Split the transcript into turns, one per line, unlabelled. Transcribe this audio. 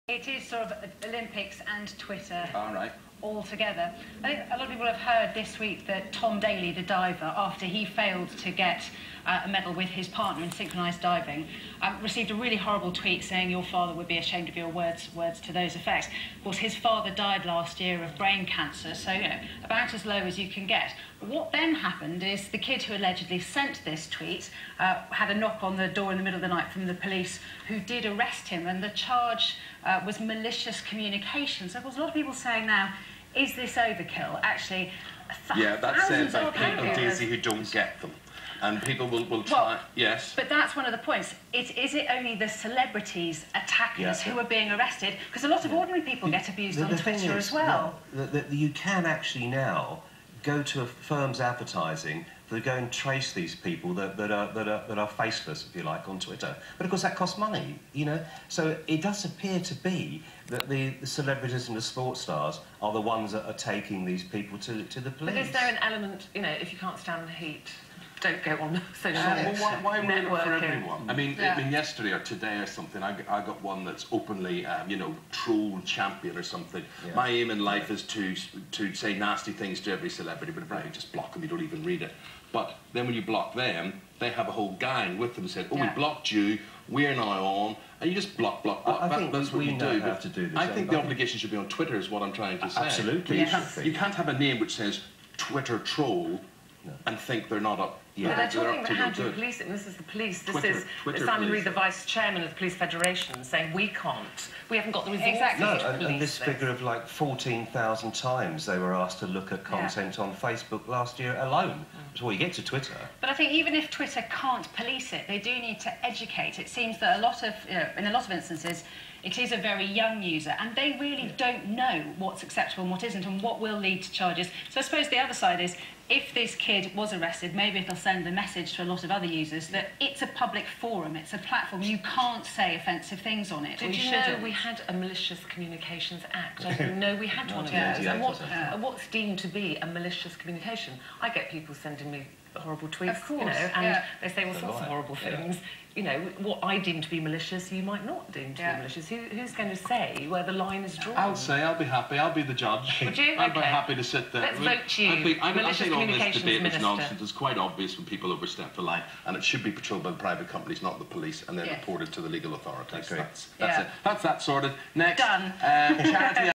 It is sort of Olympics and Twitter all together. I think a lot of people have heard this week that Tom Daley, the diver, after he failed to get a medal with his partner in synchronised diving, received a really horrible tweet saying your father would be ashamed of your words to those effects. Of course, his father died last year of brain cancer, so, you know, about as low as you can get. But what then happened is the kid who allegedly sent this tweet had a knock on the door in the middle of the night from the police, who did arrest him, and the charge was malicious communication. So, of course, a lot of people saying now, is this overkill? Actually,
yeah, that's said by people, Daisy, who don't get them. And people will try, well, yes.
But that's one of the points. Is it only the celebrities, attackers, who are being arrested? Because a lot of ordinary people get abused on Twitter as well.
You can actually now go to a firm's advertising to go and trace these people that are faceless, if you like, on Twitter. But of course that costs money, you know. So it does appear to be that the celebrities and the sports stars are the ones that are taking these people to the police.
But is there an element, you know, if you can't stand the heat, don't go on social
well, why
networking?
For everyone? I mean, yesterday or today or something, I got one that's openly, you know, troll champion or something. Yeah. My aim in life is to say nasty things to every celebrity, but if you just block them, you don't even read it. But then when you block them, they have a whole gang with them who said, oh, we blocked you, we're now on, and you just block.
I think that's what you do. Have to do this.
I think the obligation should be on Twitter, is what I'm trying to say.
Absolutely.
You can't have a name which says Twitter troll and think they're not up.
Yeah. But they're talking about how to police it, and this is the police. This is Simon Reed, the Vice Chairman of the Police Federation, saying we haven't got the resources to police
and this figure of like 14,000 times they were asked to look at content on Facebook last year alone. Before you get to Twitter.
But I think even if Twitter can't police it, they do need to educate. It seems that in a lot of instances, it is a very young user, and they really don't know what's acceptable and what isn't, and what will lead to charges. So I suppose the other side is, if this kid was arrested, maybe it'll send a message to a lot of other users that it's a public forum, it's a platform, you can't say offensive things on it.
Did you know we had a Malicious Communications Act? I didn't know we had one of those. And what's deemed to be a malicious communication? I get people sending me horrible tweets, you know, and they say all sorts of horrible things. You know, what I deem to be malicious, you might not deem to be malicious. Who's going to say where the line is drawn?
I'll say, I'll be happy, I'll be the judge.
Would you?
I'd be happy to sit there.
Let's vote you,
I think all this debate is nonsense. It's quite obvious when people overstep the line, and it should be patrolled by the private companies, not the police, and then reported to the legal authorities. That's it. That's that sorted. Next.
Done.
Charity